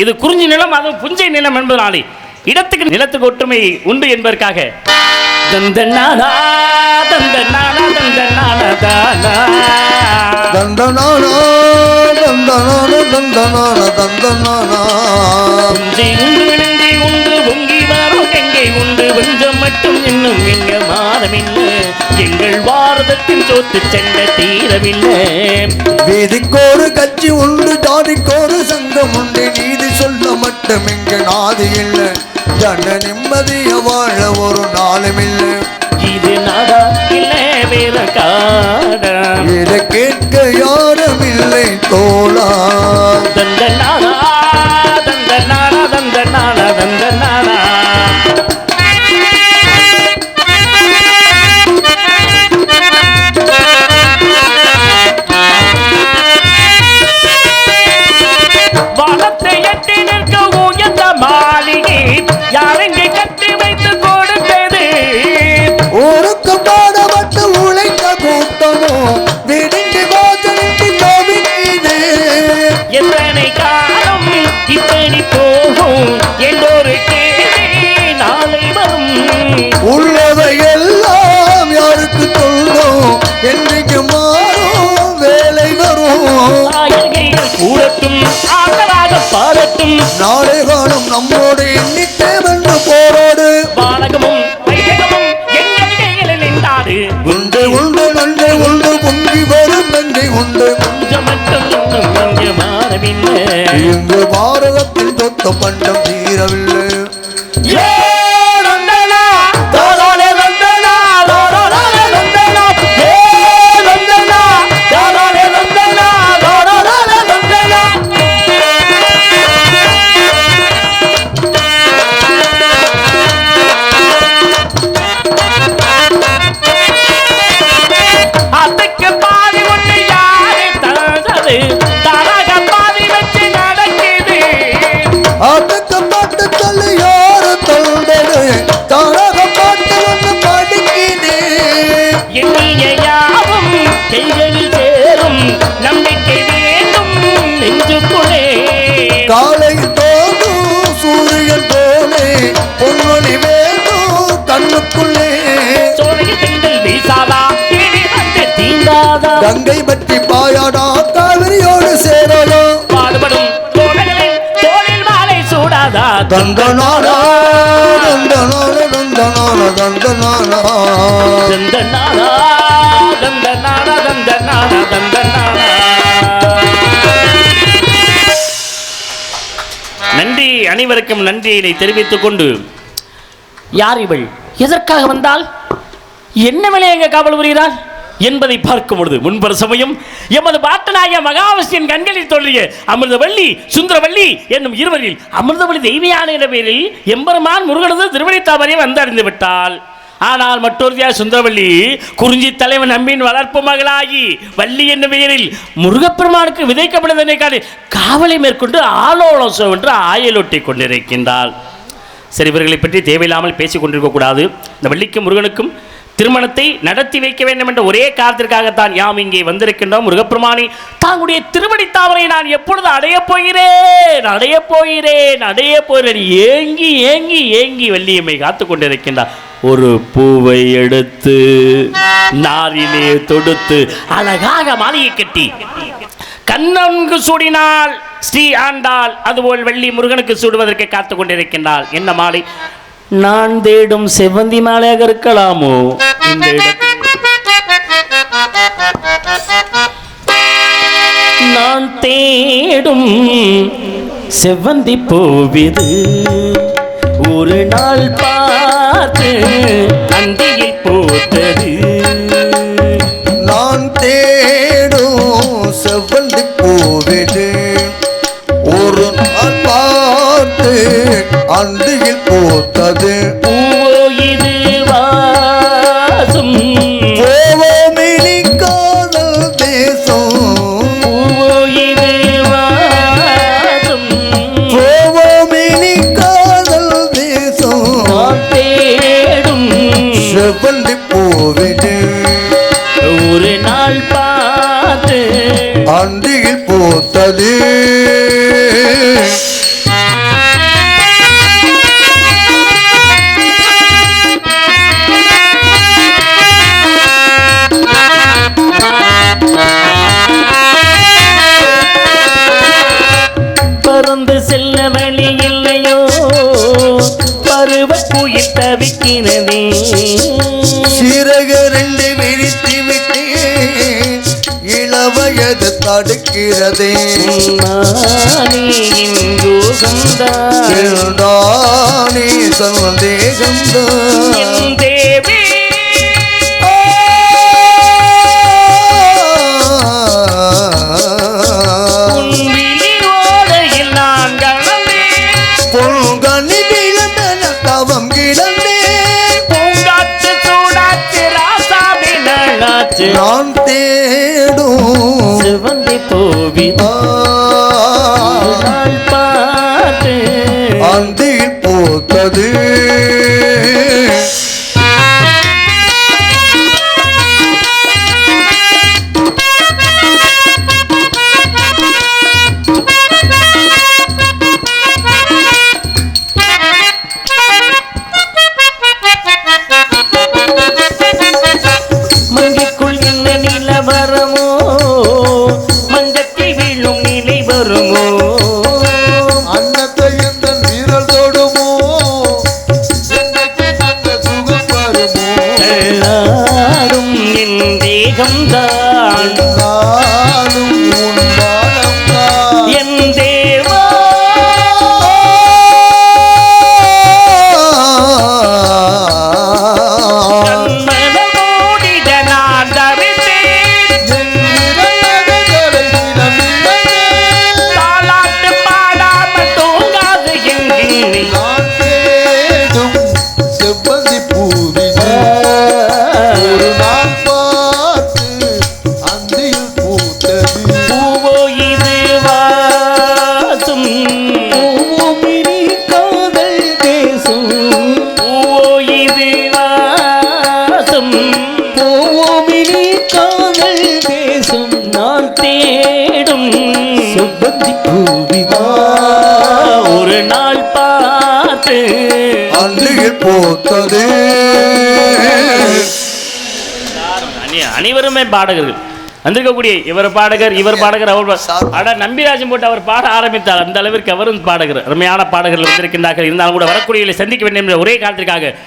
இது குறிஞ்சி நிலம், அது புஞ்சை நிலம் என்பதனாலே இடத்துக்கு நிலத்துக்கு ஒற்றுமை உண்டு என்பதற்காக தந்தனானா தந்தனானா தந்தனானா தந்தனானா தந்தனானா தந்தனானா தந்தனானா புஞ்சை உண்டு விழுந்தி உண்டு பொங்கி வரும் கங்கை உண்டு கொஞ்சம் மட்டும் இன்னும் எங்க மாதமில்லை எங்கள் பாரதத்தின் சொத்து சண்டை தீரவில்லை வீதிக்கோரு கட்சி உண்டு ஜாதிக்கோரு சங்கம் உண்டு நீதி சொல்ல மட்டும் இங்க நாதி இல்லை ஜன நிம்மதிய வாழ ஒரு நாளும் இல்லை இது நாடா இல்லை வேற காடா இதை கேட்க யாரும் இல்லை தோழா தந்தனானா தந்தனானா தந்தனானா தந்தனானா யாரெங்கே கட்டி வைத்து கொடுத்தது ஊருக்கு பாடப்பட்டு உழைத்த கூட்டமோ விடிந்து வாசலிட்டு தவிக்கிறது எத்தனை காலம் இப்படி போகும் என்றொரு கேள்வி நாளை வரும் உள்ளதை எல்லாம் யாருக்கு சொல்லும் என்றைக்கு மாறும் வேலை வரும் ஆயர்கள் கூடட்டும் ஆதலாக பாடட்டும் நாளை காலம் நம்மோடு எண்ணிக்கை வந்து போராடு வானகமும் வையகமும் எங்கள் கைகளில் நின்றாடு உண்டு உண்டு நன்றை உண்டு பொங்கி வரும் நன்றை உண்டு கொஞ்சம் மட்டும் இன்னும் இங்கு மாறவில்லை இங்கு பாரதத்தில் தொத்த பண்டம் தீரவில்லை காலையில் போதும் சூரியன் போலே பொன்மணி வேண்டும் கண்ணுக்குள்ளே கங்கை பற்றி பாயாடா காவிரியோடு சேரலாம் பாடுபடும் தோளில் மாலை சூடாதா தந்தனானா தந்தனானா தந்தனானா தந்தனானா தந்தனானா தந்தனானா தந்தனானா தந்தனானா. நன்றி, அனைவருக்கும் நன்றியை தெரிவித்துக் கொண்டு யார் இவள், எதற்காக வந்தால், என்ன வேலை எங்க காவல் புரிகிறாள் என்பதை பார்க்கும் பொழுது முன்பொரு சமயம் எமது பாட்டனாகிய மகாவிஷ்ணுவின் கண்களில் தோன்றிய அமிர்தவள்ளி சுந்தரவள்ளி என்னும் இருவரில் அமிர்தவள்ளி தெய்வயான என்ற பெயரில் எம்பெருமான் முருகனது திருவடித்தாமரை வந்தடைந்து விட்டாள். ஆனால் மற்றொரு சுந்தரவள்ளி குறிஞ்சி தலைவன் நம்பின் வளர்ப்பு மகளாகி வள்ளி என்ற பெயரில் முருகப்பெருமானுக்கு விதைக்கப்பட்டதனை காவலை மேற்கொண்டு ஆலோசனை என்று ஆயலொட்டி கொண்டிருக்கின்றாள். சரி, இவர்களை பற்றி தேவையில்லாமல் பேசிக் கொண்டிருக்க கூடாது. இந்த வள்ளிக்கும் முருகனுக்கும் திருமணத்தை நடத்தி வைக்க வேண்டும் என்ற ஒரே காரணத்திற்காகத்தான் யாம் இங்கே வந்திருக்கின்றோம். முருகப்பெருமானி தாங்களுடைய திருவடி தாமரை நான் எப்பொழுது அடையப் போகிறேன் ஏங்கி ஏங்கி ஏங்கி வள்ளியம்மை காத்து கொண்டிருக்கின்றார். ஒரு பூவை எடுத்து நாரிலே தொடுத்து அழகாக மாலையை கட்டி கண்ணனுக்கு சூடினால் ஸ்ரீ ஆண்டாள், அதுபோல் வள்ளி முருகனுக்கு சூடுவதற்கு காத்து கொண்டிருக்கின்றாள். என்ன மாலை? நான் தேடும் செவ்வந்தி மாலையாக இருக்கலாமோ? இந்த நான் தேடும் செவ்வந்தி பூவிது ஒரு நாள் பார்த்து அந்தியில் போட்டது. நான் தேடும் செவ்வந்தி பூவிது ஒரு நாள் பார்த்து அந்தியில் போட்டது. பூவோ இது வாசம் போவோமினி காதல் தேசம். பூவோ இது வாசம் போவோமினி காதல் தேசம். நான் தேடும் செவ்வந்தி பூவிது ஒரு நாள் பார்த்து அந்தியில் போட்டது. பறந்து செல்ல வழி இல்லையோ பருவ குயில் தவிக்கிறதே சிறக ரெண்டு விரித்து விட்டேன் இளவயது தடுக்கிறதே நானே சந்தேகம்தான் தேவி பொங்கனி விழுந்தன தவம் கிடந்தேன் பூங்காற்று சூடாச்சு ராசாவினாச்சு நான் தேடும் சிவந்தி போவி பார்த்து அந்தில் போத்தது மங்கைக்குள் என்ன நிலவரமோ மஞ்சத்தில் வீழும் நிலை வருமோ அன்னத்தை எந்த வீரல் தொடுமோ அந்த சுகம் வருமோ எல்லாரும் என் தேகம்தான் நானும் உன்னாலம்தான் என் தேவா கண்மனமோடிட நான் தவித்தேன் தாலாட்டு பாடாமல் தூங்காது என்கின்றி நான் தேடும் செவ்வந்தி பூவினை ஒரு நாள் பார்த்து அந்தியில் பூத்தது பூவோ இது வாசும் பூமினி காதல் பேசும் பூவோ இது வாசும் பூமினி காதல் பேசும் நான் தேடும் செவ்வந்தி பூவினா ஒரு நாள் பார்த்து அந்தியில் பூத்தது அனைவருமே பாடகர்கள் வந்திருக்கக்கூடிய இவர் பாடகர் அவர் அட நம்பிராஜன் போட்டு அவர் பாட ஆரம்பித்தார் அந்த அளவிற்கு அவரும் பாடகர் அருமையான பாடகர்கள் வந்திருக்கின்றார்கள் இருந்தாலும் கூட வரக்கூடியவர்களை சந்திக்க வேண்டும் என்ற ஒரே காரணத்திற்காக